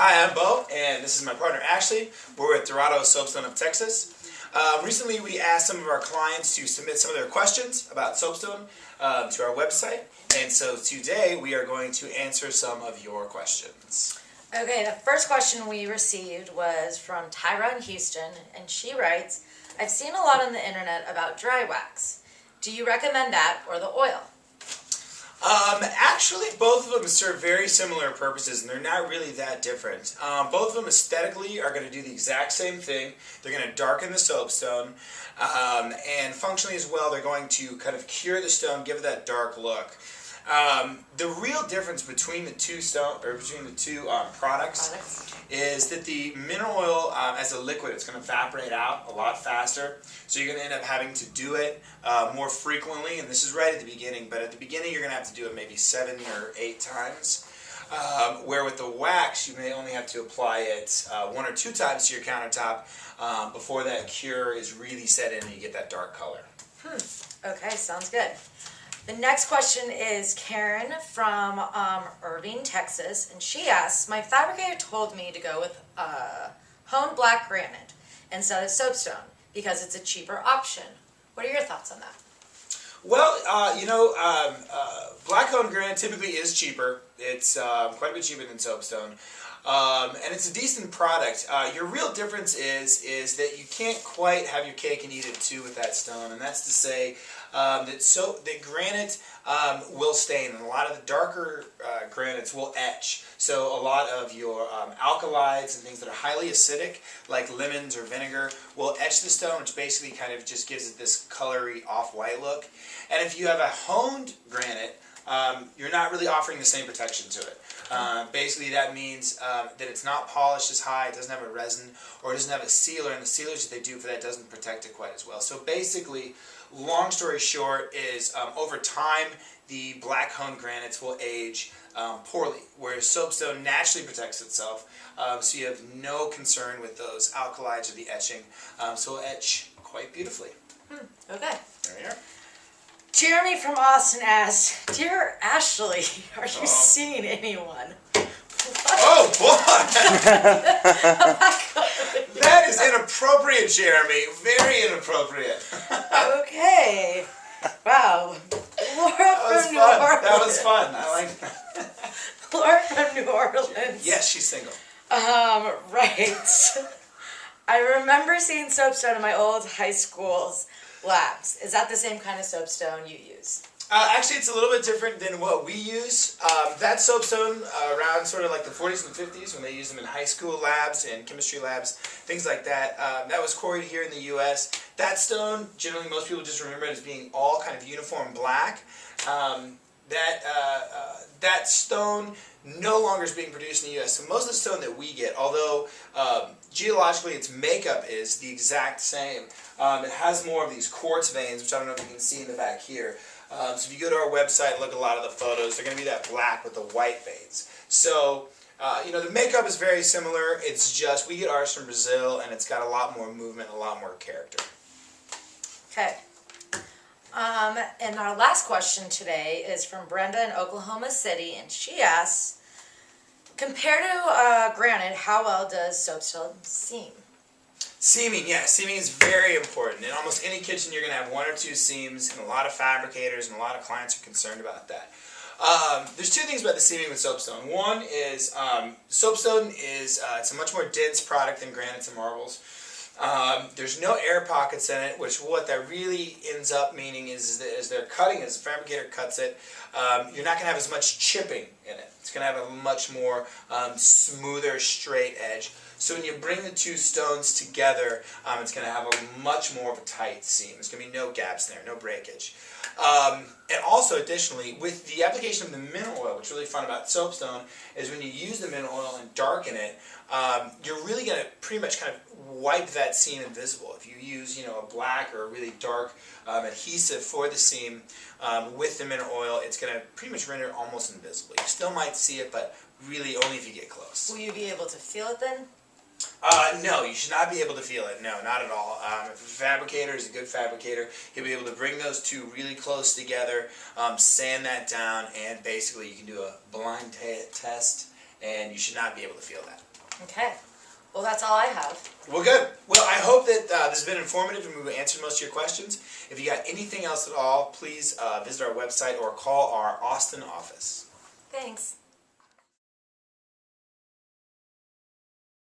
Hi, I'm Bo, and this is my partner Ashley. We're with Dorado Soapstone of Texas. Recently, we asked some of our clients to submit some of their questions about soapstone to our website, and so today we are going to answer some of your questions. Okay, the first question we received was from Tyra in Houston, and she writes, I've seen a lot on the internet about dry wax. Do you recommend that or the oil? Actually, both of them serve very similar purposes, and they're not really that different. Both of them aesthetically are going to do the exact same thing. They're going to darken the soapstone, and functionally as well, they're going to kind of cure the stone, give it that dark look. The real difference between the two products is that the mineral oil, as a liquid, it's going to evaporate out a lot faster. So you're going to end up having to do it more frequently, and this is right at the beginning. But at the beginning, you're going to have to do it maybe 7 or 8 times. Where with the wax, you may only have to apply it 1 or 2 times to your countertop before that cure is really set in and you get that dark color. Okay, sounds good. The next question is Karen from Irving, Texas, and she asks, my fabricator told me to go with honed black granite instead of soapstone because it's a cheaper option. What are your thoughts on that? Well, black honed granite typically is cheaper. It's quite a bit cheaper than soapstone. And it's a decent product. Your real difference is that you can't quite have your cake and eat it too with that stone, and that's to say that granite will stain, and a lot of the darker granites will etch. So a lot of your alkalides and things that are highly acidic, like lemons or vinegar, will etch the stone, which basically kind of just gives it this colory off-white look. And if you have a honed granite, you're not really offering the same protection to it. Basically that means that it's not polished as high, it doesn't have a resin, or it doesn't have a sealer, and the sealers that they do for that doesn't protect it quite as well. So basically, long story short is over time the black honed granites will age poorly, whereas soapstone naturally protects itself, so you have no concern with those alkalides or the etching, so it'll etch quite beautifully. Okay. There you are. Jeremy from Austin asks, Dear Ashley, are you seeing anyone? Oh boy! That is inappropriate, Jeremy. Very inappropriate. Okay. Wow. Laura from New Orleans. That was fun. I like that. Laura from New Orleans. Yes, she's single. Right. I remember seeing soapstone in my old high school's labs. Is that the same kind of soapstone you use? Actually, it's a little bit different than what we use. That soapstone around sort of like the 40s and 50s when they used them in high school labs and chemistry labs, things like that. That was quarried here in the U.S. That stone, generally most people just remember it as being all kind of uniform black. That stone no longer is being produced in the U.S. So most of the stone that we get, although geologically its makeup is the exact same, it has more of these quartz veins, which I don't know if you can see in the back here. So if you go to our website and look at a lot of the photos, they're going to be that black with the white veins. So, the makeup is very similar. It's just, we get ours from Brazil, and it's got a lot more movement, a lot more character. Okay. And our last question today is from Brenda in Oklahoma City, and she asks, compared to granite, how well does soapstone seam? Seaming, yeah, seaming is very important. In almost any kitchen, you're going to have 1 or 2 seams, and a lot of fabricators and a lot of clients are concerned about that. There's 2 things about the seaming with soapstone. One is soapstone is it's a much more dense product than granites and marbles. There's no air pockets in it, which what that really ends up meaning is that as they're cutting, as the fabricator cuts it, you're not going to have as much chipping in it. It's going to have a much more smoother, straight edge. So when you bring the 2 stones together, it's going to have a much more of a tight seam. There's going to be no gaps there, no breakage. And also, additionally, with the application of the mineral oil, what's really fun about soapstone is when you use the mineral oil and darken it, you're really going to pretty much kind of wipe that seam invisible. If you use, a black or a really dark adhesive for the seam with the mineral oil, it's going to pretty much render it almost invisible. You still might see it, but really only if you get close. Will you be able to feel it then? No, you should not be able to feel it. No, not at all. If a fabricator is a good fabricator, he'll be able to bring those 2 really close together, sand that down, and basically you can do a blind test, and you should not be able to feel that. Okay. Well, that's all I have. Well, good. Well, I hope that this has been informative and we've answered most of your questions. If you got anything else at all, please visit our website or call our Austin office. Thanks.